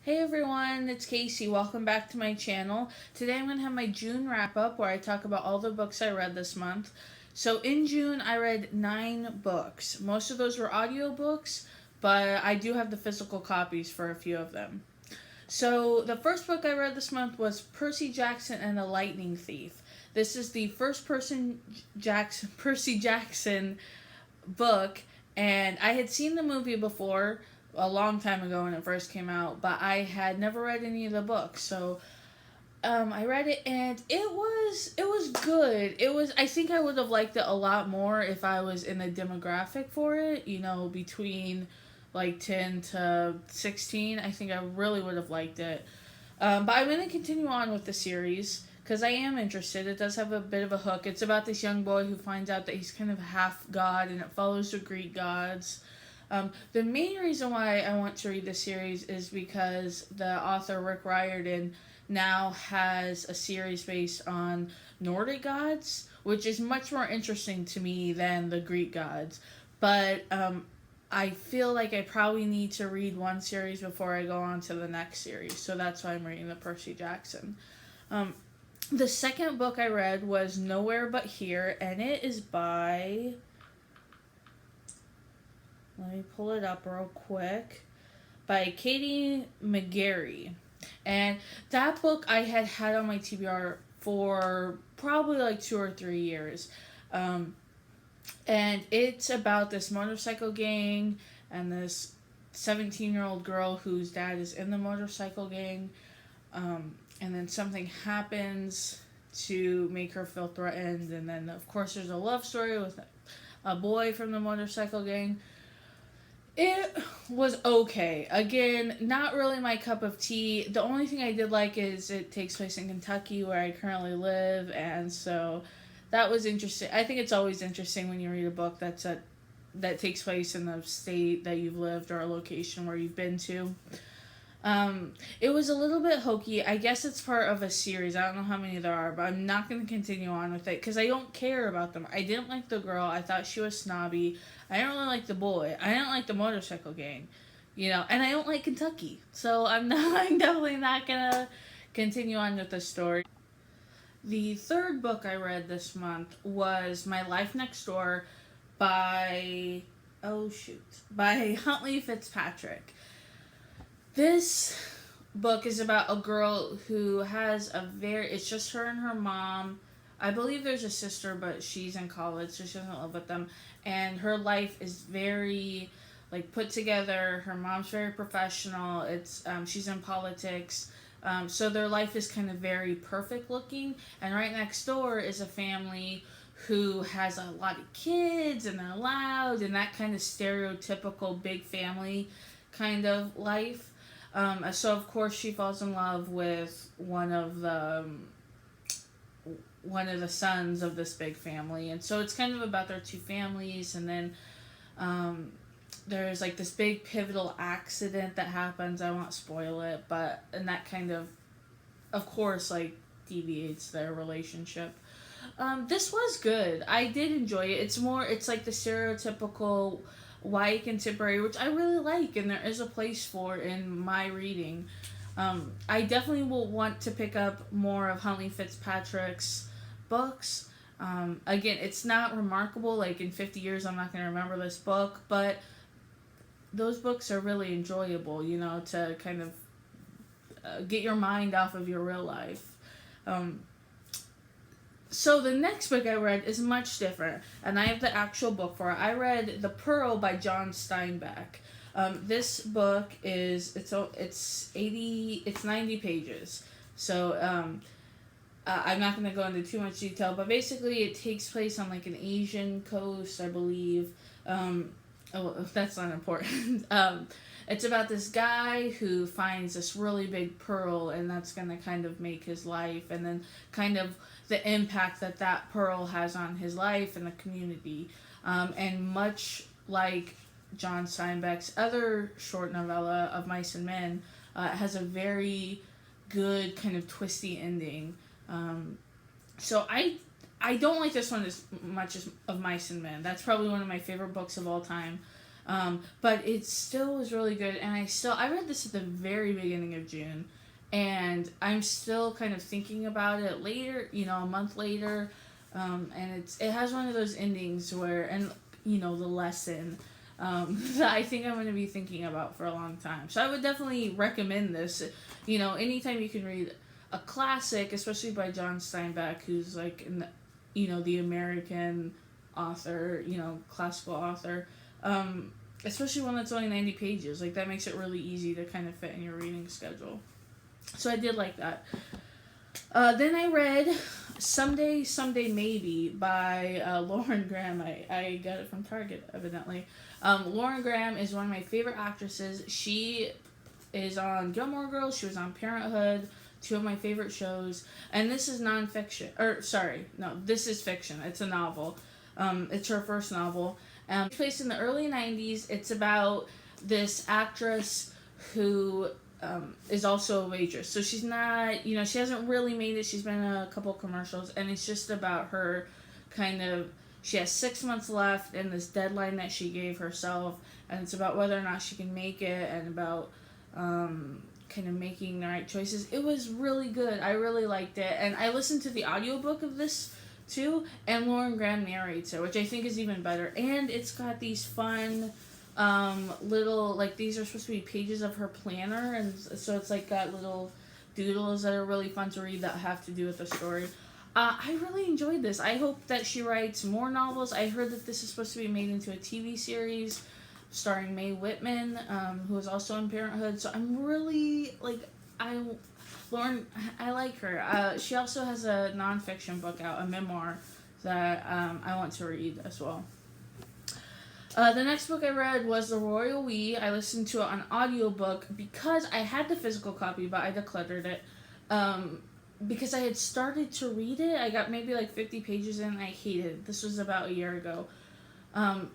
Hey everyone, it's Casey. Welcome back to my channel. Today I'm going to have my June wrap up where I talk about all the books I read this month. So in June I read 9 books. Most of those were audiobooks, but I do have the physical copies for a few of them. So the first book I read this month was Percy Jackson and the Lightning Thief. This is the Percy Jackson book, and I had seen the movie before a long time ago when it first came out, but I had never read any of the books. So I read it and it was good. I think I would have liked it a lot more if I was in a demographic for it, between like 10 to 16. I think I really would have liked it. But I'm going to continue on with the series because I am interested. It does have a bit of a hook. It's about this young boy who finds out that he's kind of half god, and it follows the Greek gods. The main reason why I want to read this series is because the author Rick Riordan now has a series based on Nordic gods, which is much more interesting to me than the Greek gods. But I feel like I probably need to read one series before I go on to the next series, so that's why I'm reading the Percy Jackson. The second book I read was Nowhere But Here, and it is by... Let me pull it up real quick. By Katie McGarry. And that book I had on my TBR for probably like 2 or 3 years. And it's about this motorcycle gang and this 17-year-old girl whose dad is in the motorcycle gang. And then something happens to make her feel threatened. And then, of course, there's a love story with a boy from the motorcycle gang. It was okay. Again, not really my cup of tea. The only thing I did like is it takes place in Kentucky, where I currently live, and so that was interesting. I think it's always interesting when you read a book that takes place in the state that you've lived or a location where you've been to. It was a little bit hokey. I guess it's part of a series. I don't know how many there are, but I'm not going to continue on with it because I don't care about them. I didn't like the girl. I thought she was snobby. I didn't really like the boy. I didn't like the motorcycle gang, and I don't like Kentucky. So I'm definitely not going to continue on with the story. The third book I read this month was My Life Next Door by Huntley Fitzpatrick. This book is about a girl who has it's just her and her mom. I believe there's a sister, but she's in college, so she doesn't live with them. And her life is very, put together. Her mom's very professional. She's in politics. So their life is kind of very perfect looking. And right next door is a family who has a lot of kids, and they're loud, and that kind of stereotypical big family kind of life. So of course she falls in love with one of the sons of this big family, and so it's kind of about their two families. And then there's this big pivotal accident that happens. I won't spoil it, and that kind of course deviates their relationship. This was good. I did enjoy it. It's like the stereotypical YA contemporary, which I really like, and there is a place for in my reading. I definitely will want to pick up more of Huntley Fitzpatrick's books. Again, it's not remarkable. In 50 years, I'm not going to remember this book, but those books are really enjoyable, to kind of get your mind off of your real life. So the next book I read is much different, and I have the actual book for it. I read The Pearl by John Steinbeck. This book it's 90 pages. So I'm not going to go into too much detail, but basically it takes place on an Asian coast, I believe. That's not important. It's about this guy who finds this really big pearl, and that's going to kind of make his life, and then kind of the impact that pearl has on his life and the community. And much like John Steinbeck's other short novella of Mice and Men, it has a very good kind of twisty ending. So I don't like this one as much as of Mice and Men. That's probably one of my favorite books of all time. But it still was really good, and I read this at the very beginning of June, and I'm still kind of thinking about it later, a month later, and it has one of those endings where, and the lesson, that I think I'm going to be thinking about for a long time. So I would definitely recommend this. Anytime you can read a classic, especially by John Steinbeck, who's like, the American author, classical author, especially one that's only 90 pages. Like, that makes it really easy to kind of fit in your reading schedule. So I did like that. Then I read Someday, Maybe by Lauren Graham. I got it from Target, evidently. Lauren Graham is one of my favorite actresses. She is on Gilmore Girls. She was on Parenthood, two of my favorite shows. And this is nonfiction. This is fiction. It's a novel. It's her first novel. It's placed in the early 90s. It's about this actress who is also a waitress. So she's not, she hasn't really made it. She's been in a couple commercials, and it's just about her she has 6 months left in this deadline that she gave herself, and it's about whether or not she can make it, and about kind of making the right choices. It was really good. I really liked it, and I listened to the audiobook of this too, and Lauren Graham narrates it, which I think is even better. And it's got these fun little, like, these are supposed to be pages of her planner, and so it's like got little doodles that are really fun to read that have to do with the story. I really enjoyed this. I hope that she writes more novels. I heard that this is supposed to be made into a TV series starring Mae Whitman, who is also in Parenthood. So I'm really, Lauren, I like her. She also has a nonfiction book out, a memoir, that I want to read as well. The next book I read was The Royal We. I listened to it on audiobook because I had the physical copy, but I decluttered it. Because I had started to read it. I got maybe 50 pages in, and I hated it. This was about a year ago.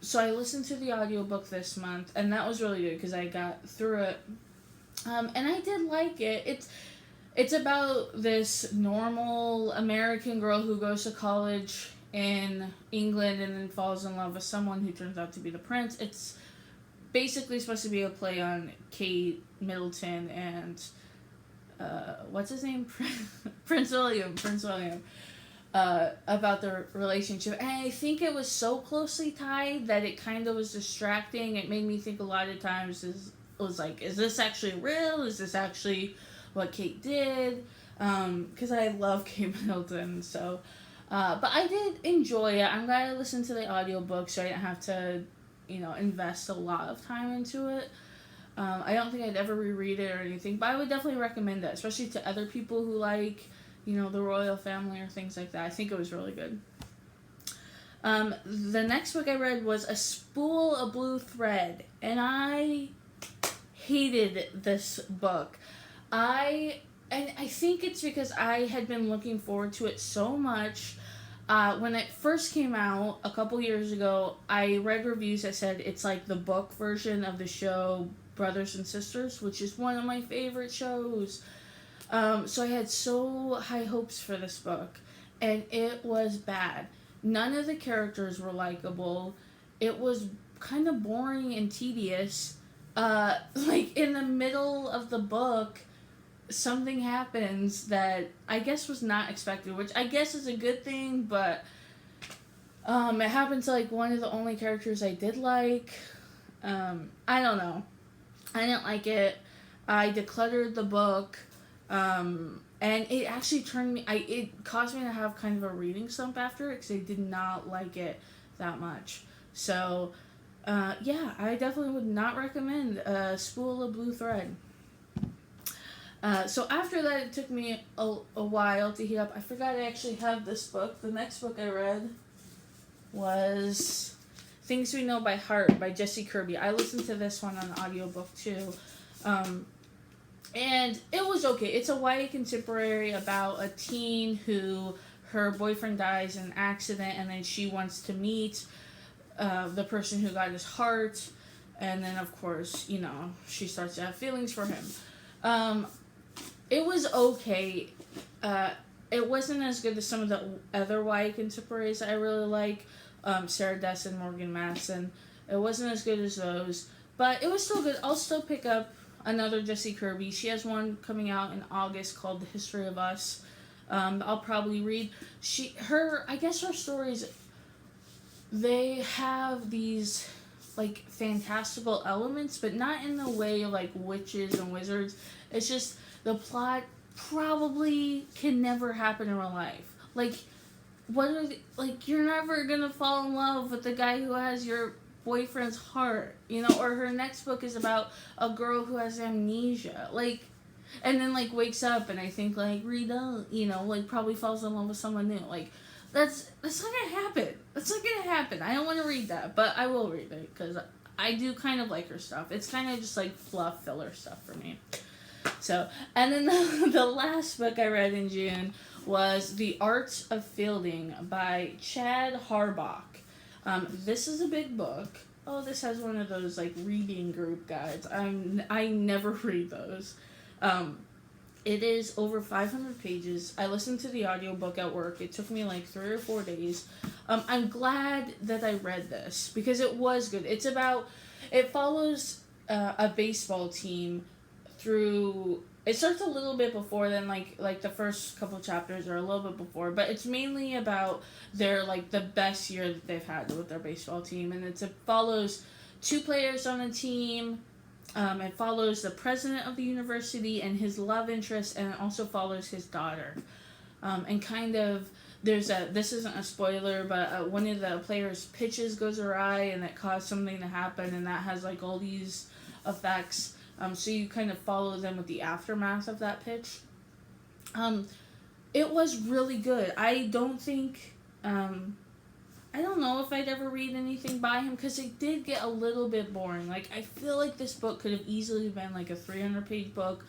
So I listened to the audiobook this month, and that was really good because I got through it. And I did like it. It's about this normal American girl who goes to college in England and then falls in love with someone who turns out to be the prince. It's basically supposed to be a play on Kate Middleton and what's his name? Prince William. About their relationship. And I think it was so closely tied that it kind of was distracting. It made me think a lot of times is this actually real? Is this actually what Kate did? Because I love Kate Middleton, so... but I did enjoy it. I'm glad I listened to the audiobook so I didn't have to, invest a lot of time into it. I don't think I'd ever reread it or anything, but I would definitely recommend it, especially to other people who like, the royal family or things like that. I think it was really good. The next book I read was A Spool, A Blue Thread, and I hated this book. And I think it's because I had been looking forward to it so much. When it first came out a couple years ago, I read reviews that said it's like the book version of the show Brothers and Sisters, which is one of my favorite shows. So I had so high hopes for this book, and it was bad. None of the characters were likable. It was kind of boring and tedious. In the middle of the book, something happens that I guess was not expected, which I guess is a good thing, but it happened to one of the only characters I did like. I don't know. I didn't like it. I decluttered the book, and it actually it caused me to have kind of a reading slump after it because I did not like it that much. So, I definitely would not recommend Spool, A Blue Thread. So after that, it took me a while to heat up. I forgot I actually have this book. The next book I read was Things We Know by Heart by Jessi Kirby. I listened to this one on audiobook too. And it was okay. It's a YA contemporary about a teen who her boyfriend dies in an accident, and then she wants to meet the person who got his heart, and then of course, she starts to have feelings for him. It was okay. It wasn't as good as some of the other YA contemporaries I really like. Sarah Dessen, Morgan Madsen. It wasn't as good as those, but it was still good. I'll still pick up another Jessi Kirby. She has one coming out in August called The History of Us. I'll probably read. I guess her stories, they have these like fantastical elements, but not in the way of like witches and wizards. It's just the plot probably can never happen in real life. Like, like you're never gonna fall in love with the guy who has your boyfriend's heart, or her next book is about a girl who has amnesia, like, and then like wakes up and I think like Rita, like probably falls in love with someone new. Like, that's not gonna happen. That's not gonna happen. I don't want to read that, but I will read it because I do kind of like her stuff. It's kind of just like fluff filler stuff for me. So, and then the last book I read in June was The Art of Fielding by Chad Harbach. This is a big book. Oh, this has one of those like reading group guides. I never read those. It is over 500 pages. I listened to the audiobook at work. It took me like 3 or 4 days. I'm glad that I read this because it was good. It follows a baseball team through. It starts a little bit before then, like the first couple chapters are a little bit before, but it's mainly about their like the best year that they've had with their baseball team, and it follows 2 players on a team. It follows the president of the university and his love interest, and it also follows his daughter. And kind of, this isn't a spoiler, but one of the players' pitches goes awry, and it caused something to happen, and that has like all these effects. So you kind of follow them with the aftermath of that pitch. It was really good. I don't think, I don't know if I'd ever read anything by him because it did get a little bit boring. Like, I feel like this book could have easily been like a 300-page book.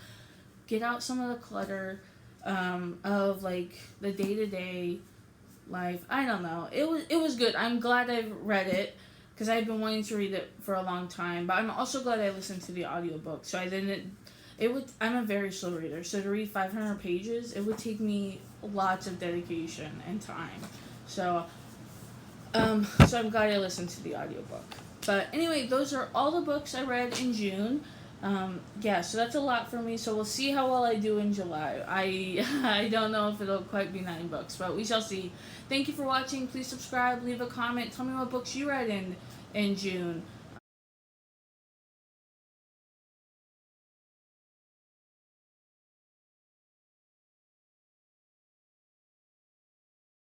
Get out some of the clutter of like the day-to-day life. I don't know. It was good. I'm glad I've read it because I've been wanting to read it for a long time. But I'm also glad I listened to the audiobook. So I'm a very slow reader. So to read 500 pages, it would take me lots of dedication and time. So I'm glad I listened to the audiobook. But anyway, those are all the books I read in June. So that's a lot for me. So we'll see how well I do in July. I don't know if it'll quite be 9 books, but we shall see. Thank you for watching. Please subscribe, leave a comment. Tell me what books you read in June.